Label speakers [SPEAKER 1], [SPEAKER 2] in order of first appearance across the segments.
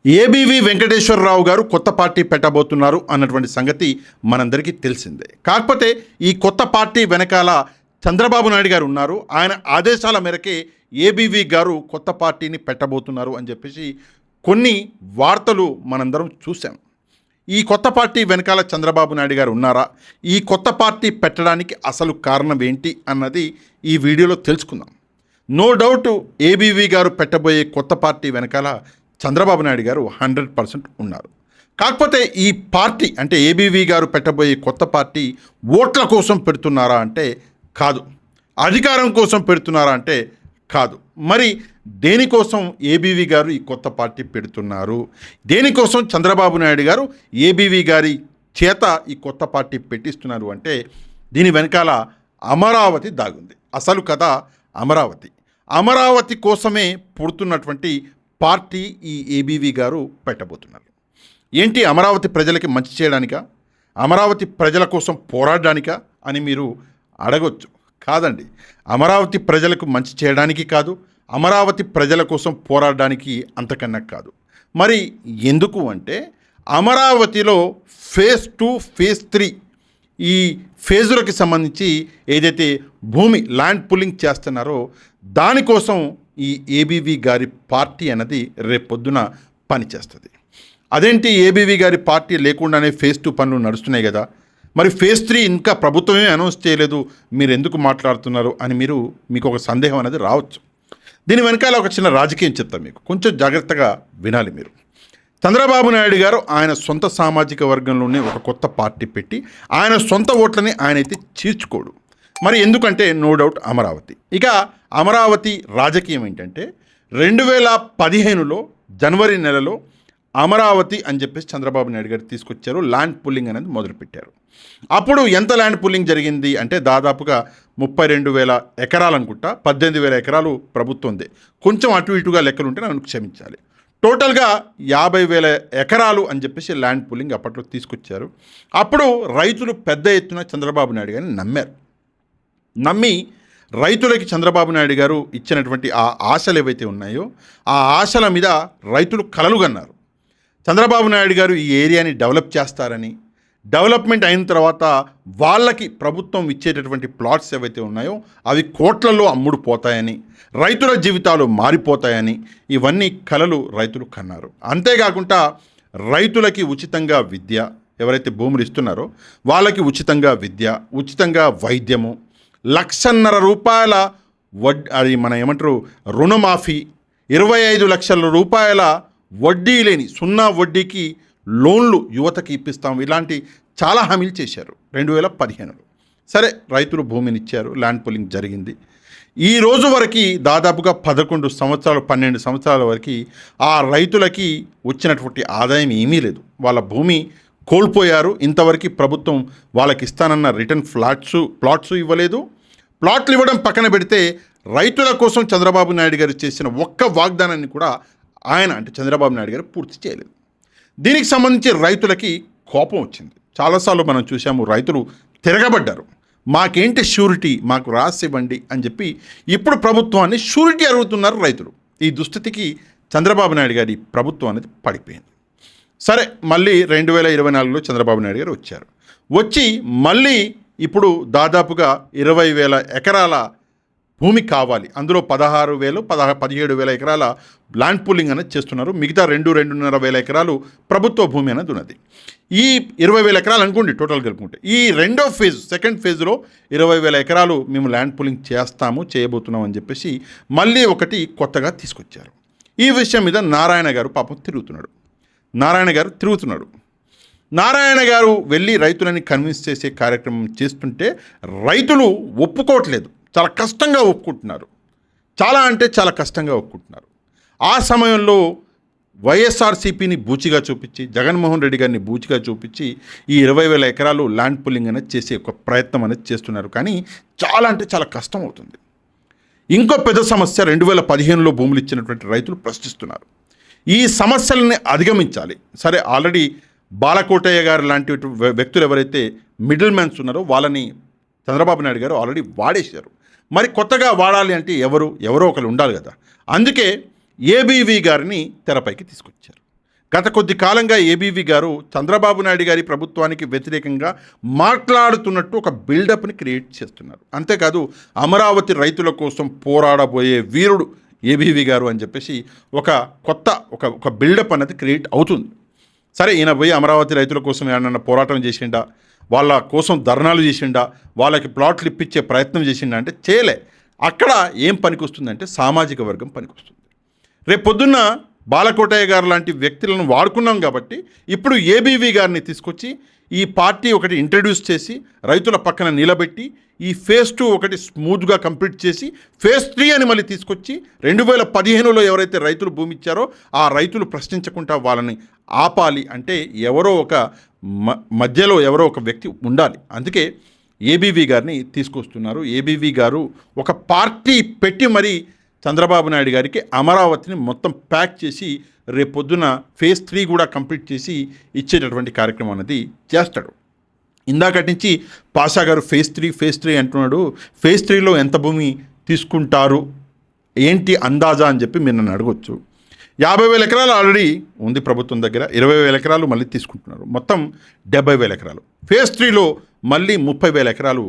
[SPEAKER 1] ABV Venkateswararao గారు కొత్త party పెట్టబోతున్నారు అన్నటువంటి సంగతి మనందరికీ తెలిసిందే. కాకపోతే ఈ కొత్త పార్టీ వెనకాల చంద్రబాబు నాయుడు గారు ఉన్నారు. ఆయన ఆదేశాల మేరకే ఏబీవీ గారు కొత్త పార్టీని పెట్టబోతున్నారు అని చెప్పేసి కొన్ని వార్తలు మనందరం చూసాం. ఈ కొత్త పార్టీ వెనకాల చంద్రబాబు నాయుడు గారు ఉన్నారా? ఈ కొత్త పార్టీ పెట్టడానికి అసలు కారణం ఏంటి అన్నది ఈ వీడియోలో తెలుసుకుందాం. నో డౌట్ ఏబీవీ గారు పెట్టబోయే కొత్త పార్టీ వెనకాల చంద్రబాబు నాయుడు గారు 100% ఉన్నారు. కాకపోతే ఈ పార్టీ అంటే ఏబీవీ గారు పెట్టబోయే కొత్త పార్టీ ఓట్ల కోసం పెడుతున్నారా అంటే కాదు, అధికారం కోసం పెడుతున్నారా అంటే కాదు. మరి దేనికోసం ఏబీవీ గారు ఈ కొత్త పార్టీ పెడుతున్నారు? దేనికోసం చంద్రబాబు నాయుడు గారు ఏబీవీ గారి చేత ఈ కొత్త పార్టీ పెట్టిస్తున్నారు అంటే దీని వెనకాల అమరావతి దాగుంది. అసలు కథ అమరావతి కోసమే పుడుతున్నటువంటి పార్టీ ఈ ఏబీవీ గారు పెట్టబోతున్నారు. ఏంటి, అమరావతి ప్రజలకి మంచి చేయడానికా, అమరావతి ప్రజల కోసం పోరాడడానికా అని మీరు అడగొచ్చు. కాదండి, అమరావతి ప్రజలకు మంచి చేయడానికి కాదు, అమరావతి ప్రజల కోసం పోరాడడానికి అంతకన్నా కాదు. మరి ఎందుకు అంటే అమరావతిలో ఫేజ్ 2, ఫేజ్ 3 ఈ ఫేజులకి సంబంధించి ఏదైతే భూమి ల్యాండ్ పుల్లింగ్ చేస్తున్నారో దానికోసం ఈ ఏబీవీ గారి పార్టీ అన్నది రేపొద్దున పనిచేస్తుంది. అదేంటి, ఏబీవీ గారి పార్టీ లేకుండానే ఫేజ్ 2 పనులు నడుస్తున్నాయి కదా, మరి ఫేజ్ 3 ఇంకా ప్రభుత్వమే అనౌన్స్ చేయలేదు, మీరు ఎందుకు మాట్లాడుతున్నారు అని మీకు ఒక సందేహం అనేది రావచ్చు. దీని వెనకాల ఒక చిన్న రాజకీయం చెప్తాను, మీకు కొంచెం జాగ్రత్తగా వినాలి మీరు. చంద్రబాబు నాయుడు గారు ఆయన సొంత సామాజిక వర్గంలోనే ఒక కొత్త పార్టీ పెట్టి ఆయన సొంత ఓట్లని ఆయనైతే చీల్చుకోడు. మరి ఎందుకంటే నో డౌట్ అమరావతి. ఇక అమరావతి రాజకీయం ఏంటంటే 2015లో జనవరి నెలలో అమరావతి అని చెప్పేసి చంద్రబాబు నాయుడు గారు తీసుకొచ్చారు. ల్యాండ్ పుల్లింగ్ అనేది మొదలుపెట్టారు. అప్పుడు ఎంత ల్యాండ్ పుల్లింగ్ జరిగింది అంటే దాదాపుగా 32,000 ఎకరాలు అనుకుంటా, 18,000 ఎకరాలు ప్రభుత్వందే, కొంచెం అటు ఇటుగా లెక్కలు ఉంటే నన్ను క్షమించాలి. టోటల్గా 50,000 ఎకరాలు అని చెప్పేసి ల్యాండ్ పుల్లింగ్ అప్పట్లో తీసుకొచ్చారు. అప్పుడు రైతులు పెద్ద ఎత్తున చంద్రబాబు నాయుడు గారిని నమ్మి రైతులకి చంద్రబాబు నాయుడు గారు ఇచ్చినటువంటి ఆ ఆశలు ఏవైతే ఉన్నాయో ఆ ఆశల మీద రైతులు కలలు కన్నారు. చంద్రబాబు నాయుడు గారు ఈ ఏరియాని డెవలప్ చేస్తారని, డెవలప్మెంట్ అయిన తర్వాత వాళ్ళకి ప్రభుత్వం ఇచ్చేటటువంటి ప్లాట్స్ ఏవైతే ఉన్నాయో అవి కోట్లలో అమ్ముడు పోతాయని, రైతుల జీవితాలు మారిపోతాయని ఇవన్నీ కలలు రైతులు కన్నారు. అంతేకాకుండా రైతులకి ఉచితంగా విద్య, ఎవరైతే భూములు ఇస్తున్నారో వాళ్ళకి ఉచితంగా విద్య, ఉచితంగా వైద్యము, 1,50,000 రూపాయల అది మన ఏమంటారు రుణమాఫీ, 25 లక్షల రూపాయల వడ్డీ లేని 0 వడ్డీకి లోన్లు యువతకి ఇప్పిస్తాం, ఇలాంటి చాలా హామీలు చేశారు 2015లో. సరే, రైతులు భూమిని ఇచ్చారు, ల్యాండ్ పుల్లింగ్ జరిగింది. ఈ రోజు వరకు దాదాపుగా 11 సంవత్సరాలు 12 సంవత్సరాల వరకు ఆ రైతులకి వచ్చినటువంటి ఆదాయం ఏమీ లేదు. వాళ్ళ భూమి కోల్పోయారు. ఇంతవరకు ప్రభుత్వం వాళ్ళకి ఇస్తానన్న రిటర్న్ ప్లాట్స్ ఇవ్వలేదు. ప్లాట్లు ఇవ్వడం పక్కన పెడితే రైతుల కోసం చంద్రబాబు నాయుడు గారు చేసిన ఒక్క వాగ్దానాన్ని కూడా ఆయన అంటే చంద్రబాబు నాయుడు గారు పూర్తి చేయలేదు. దీనికి సంబంధించి రైతులకి కోపం వచ్చింది. చాలాసార్లు మనం చూసాము, రైతులు తిరగబడ్డారు. మాకేంటి షూరిటీ, మాకు రాసి ఇవ్వండి అని చెప్పి ఇప్పుడు ప్రభుత్వాన్ని షూరిటీ అడుగుతున్నారు రైతులు. ఈ దుస్థితికి చంద్రబాబు నాయుడు గారి ప్రభుత్వం అనేది పడిపోయింది. సరే, మళ్ళీ 2024లో చంద్రబాబు నాయుడు గారు వచ్చి మళ్ళీ ఇప్పుడు దాదాపుగా 20,000 ఎకరాల భూమి కావాలి. అందులో 17,000 ఎకరాల ల్యాండ్ పూలింగ్ అనేది చేస్తున్నారు. మిగతా 2,500 ఎకరాలు ప్రభుత్వ భూమి అనేది ఉన్నది. ఈ 20,000 ఎకరాలు అనుకోండి టోటల్ కలుపుకుంటే. ఈ రెండో ఫేజ్, సెకండ్ ఫేజ్లో 20,000 ఎకరాలు మేము ల్యాండ్ పూలింగ్ చేయబోతున్నాం అని చెప్పేసి మళ్ళీ ఒకటి కొత్తగా తీసుకొచ్చారు. ఈ విషయం మీద నారాయణ గారు పాపం తిరుగుతున్నాడు. నారాయణ గారు వెళ్ళి రైతులని కన్విన్స్ చేసే కార్యక్రమం చేస్తుంటే రైతులు ఒప్పుకోవట్లేదు. చాలా కష్టంగా ఒప్పుకుంటున్నారు. చాలా కష్టంగా ఒప్పుకుంటున్నారు. ఆ సమయంలో వైఎస్ఆర్సీపీని బూచిగా చూపించి, జగన్మోహన్ రెడ్డి గారిని బూచిగా చూపించి ఈ 20,000 ఎకరాలు ల్యాండ్ పుల్లింగ్ అనేది చేసే ఒక ప్రయత్నం అనేది చేస్తున్నారు. కానీ చాలా కష్టం అవుతుంది. ఇంకో పెద్ద సమస్య 2015లో భూములు ఇచ్చినటువంటి రైతులు ప్రశ్నిస్తున్నారు. ఈ సమస్యలని అధిగమించాలి. సరే, ఆల్రెడీ బాలకోటయ్య గారు లాంటి వ్యక్తులు ఎవరైతే మిడిల్ మ్యాన్స్ ఉన్నారో వాళ్ళని చంద్రబాబు నాయుడు గారు ఆల్రెడీ వాడేశారు. మరి కొత్తగా వాడాలి అంటే ఎవరో ఒకరు ఉండాలి కదా. అందుకే ఏబీవీ గారిని తెరపైకి తీసుకొచ్చారు. గత కొద్ది కాలంగా ఏబీవీ గారు చంద్రబాబు నాయుడు గారి ప్రభుత్వానికి వ్యతిరేకంగా మాట్లాడుతున్నట్టు ఒక బిల్డప్ని క్రియేట్ చేస్తున్నారు. అంతేకాదు అమరావతి రైతుల కోసం పోరాడబోయే వీరుడు ఏబీవీ గారు అని చెప్పేసి ఒక బిల్డప్ అనేది క్రియేట్ అవుతుంది. సరే, ఈయన పోయి అమరావతి రైతుల కోసం ఏమన్నా పోరాటం చేసిండా, వాళ్ళ కోసం ధర్నాలు చేసిండా, వాళ్ళకి ప్లాట్లు ఇప్పించే ప్రయత్నం చేసిండా అంటే చేయలే. అక్కడ ఏం పనికి వస్తుందంటే సామాజిక వర్గం పనికి వస్తుంది. రేపు పొద్దున్న బాలకోటయ్య గారు లాంటి వ్యక్తులను వాడుకున్నాం కాబట్టి ఇప్పుడు ఏబీవీ గారిని తీసుకొచ్చి ఈ పార్టీ ఒకటి ఇంట్రడ్యూస్ చేసి రైతుల పక్కన నిలబెట్టి ఈ ఫేజ్ 2 ఒకటి స్మూత్గా కంప్లీట్ చేసి ఫేజ్ 3 అని మళ్ళీ తీసుకొచ్చి 2015లో ఎవరైతే రైతులు భూమి ఇచ్చారో ఆ రైతులు ప్రశ్నించకుండా వాళ్ళని ఆపాలి అంటే మధ్యలో ఎవరో ఒక వ్యక్తి ఉండాలి. అందుకే ఏబీవీ గారిని తీసుకొస్తున్నారు. ఏబీవీ గారు ఒక పార్టీ పెట్టి మరీ చంద్రబాబు నాయుడు గారికి అమరావతిని మొత్తం ప్యాక్ చేసి రేపొద్దున ఫేజ్ 3 కూడా కంప్లీట్ చేసి ఇచ్చేటటువంటి కార్యక్రమం అనేది చేస్తాడు. ఇందాకటి నుంచి పాషా గారు ఫేజ్ 3 అంటున్నాడు. ఫేజ్ 3లో ఎంత భూమి తీసుకుంటారు, ఏంటి అందాజా అని చెప్పి మీరు నన్ను అడగొచ్చు. 50,000 ఎకరాలు ఆల్రెడీ ఉంది ప్రభుత్వం దగ్గర, 20,000 ఎకరాలు మళ్ళీ తీసుకుంటున్నారు, మొత్తం 70,000 ఎకరాలు. ఫేజ్ 3లో మళ్ళీ 30,000 ఎకరాలు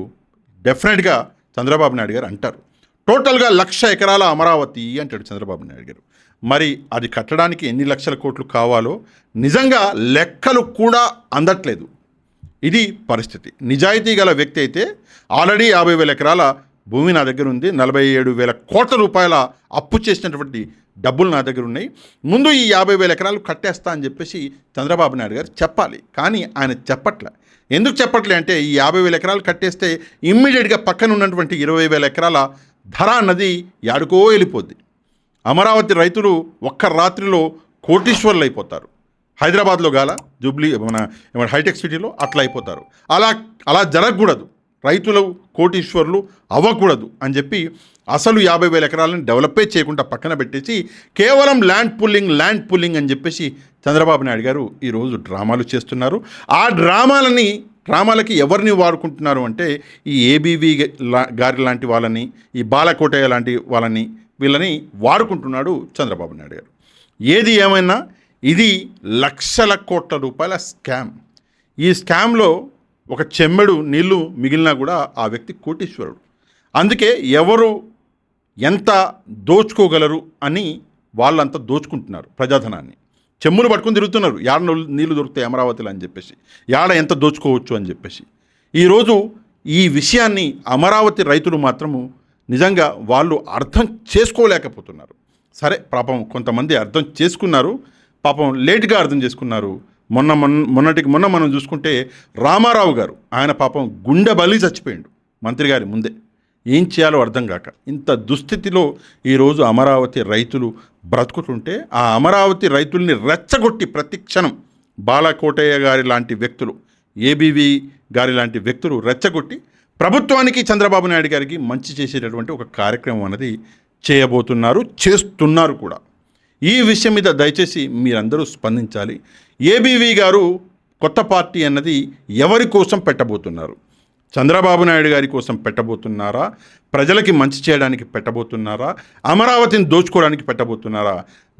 [SPEAKER 1] డెఫినెట్గా చంద్రబాబు నాయుడు గారు అంటారు. టోటల్గా 1,00,000 ఎకరాల అమరావతి అంటాడు చంద్రబాబు నాయుడు గారు. మరి అది కట్టడానికి ఎన్ని లక్షల కోట్లు కావాలో నిజంగా లెక్కలు కూడా అందట్లేదు. ఇది పరిస్థితి. నిజాయితీ గల వ్యక్తి అయితే ఆల్రెడీ 50,000 ఎకరాల భూమి నా దగ్గర ఉంది, 47,000 కోట్ల రూపాయల అప్పు చేసినటువంటి డబ్బులు నా దగ్గర ఉన్నాయి, ముందు ఈ 50,000 ఎకరాలు కట్టేస్తా అని చెప్పేసి చంద్రబాబు నాయుడు గారు చెప్పాలి. కానీ ఆయన చెప్పట్లే. ఎందుకు చెప్పట్లే అంటే ఈ 50,000 ఎకరాలు కట్టేస్తే ఇమ్మీడియట్గా పక్కన ఉన్నటువంటి 20,000 ఎకరాల ధర అన్నది యాడుకో వెళ్ళిపోద్ది. అమరావతి రైతులు ఒక్క రాత్రిలో కోటీశ్వర్లు అయిపోతారు. హైదరాబాద్లో గాల జూబ్లీ మన హైటెక్ సిటీలో అట్లా అయిపోతారు. అలా జరగకూడదు. రైతులు కోటీశ్వర్లు అవ్వకూడదు అని చెప్పి అసలు 50,000 ఎకరాలను డెవలపే చేయకుండా పక్కన పెట్టేసి కేవలం ల్యాండ్ పుల్లింగ్ అని చెప్పేసి చంద్రబాబు నాయుడు గారు ఈరోజు డ్రామాలు చేస్తున్నారు. ఆ డ్రామాలకి ఎవరిని వాడుకుంటున్నారు అంటే ఈ ఏబీవీ గారి లాంటి వాళ్ళని, ఈ బాలకోటయ్య లాంటి వాళ్ళని, వీళ్ళని వాడుకుంటున్నాడు చంద్రబాబు నాయుడు గారు. ఏది ఏమైనా ఇది లక్షల కోట్ల రూపాయల స్కామ్. ఈ స్కామ్లో ఒక చెమ్మెడు నీళ్లు మిగిలినా కూడా ఆ వ్యక్తి కోటీశ్వరుడు. అందుకే ఎవరు ఎంత దోచుకోగలరు అని వాళ్ళంతా దోచుకుంటున్నారు ప్రజాధనాన్ని. చెమ్ములు పట్టుకుని తిరుగుతున్నారు, యాడ నీళ్లు దొరుకుతాయి అమరావతిలో అని చెప్పేసి, యాడ ఎంత దోచుకోవచ్చు అని చెప్పేసి. ఈరోజు ఈ విషయాన్ని అమరావతి రైతులు మాత్రము నిజంగా వాళ్ళు అర్థం చేసుకోలేకపోతున్నారు. సరే, పాపం కొంతమంది అర్థం చేసుకున్నారు, పాపం లేట్గా అర్థం చేసుకున్నారు. మొన్నటికి మొన్న మనం చూసుకుంటే రామారావు గారు, ఆయన పాపం గుండె బలి చచ్చిపోయిండు మంత్రి గారి ముందే. ఏం చేయాలో అర్థం కాక ఇంత దుస్థితిలో ఈరోజు అమరావతి రైతులు బ్రతుకుతుంటే ఆ అమరావతి రైతుల్ని రెచ్చగొట్టి ప్రతి క్షణం బాలకోటయ్య గారి లాంటి వ్యక్తులు, ఏబీవీ గారి లాంటి వ్యక్తులు రెచ్చగొట్టి ప్రభుత్వానికి చంద్రబాబు నాయుడు గారికి మంచి చేసేటటువంటి ఒక కార్యక్రమం అనేది చేస్తున్నారు కూడా. ఈ విషయం మీద దయచేసి మీరందరూ స్పందించాలి. ఏబీవీ గారు కొత్త పార్టీ అన్నది ఎవరి కోసం పెట్టబోతున్నారు? చంద్రబాబు నాయుడు గారి కోసం పెట్టబోతున్నారా? ప్రజలకి మంచి చేయడానికి పెట్టబోతున్నారా? అమరావతిని దోచుకోవడానికి పెట్టబోతున్నారా?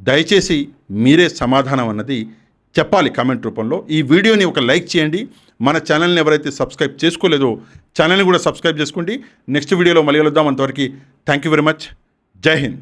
[SPEAKER 1] దయచేసి మీరే సమాధానం అన్నది చెప్పాలి కామెంట్ రూపంలో. ఈ వీడియోని ఒక లైక్ చేయండి. మన ఛానల్ని ఎవరైతే సబ్స్క్రైబ్ చేసుకోలేదో ఛానల్ని కూడా సబ్స్క్రైబ్ చేసుకోండి. నెక్స్ట్ వీడియోలో మళ్ళీ కలుద్దాం. అంతవరకు థ్యాంక్ యూ వెరీ మచ్. జై హింద్.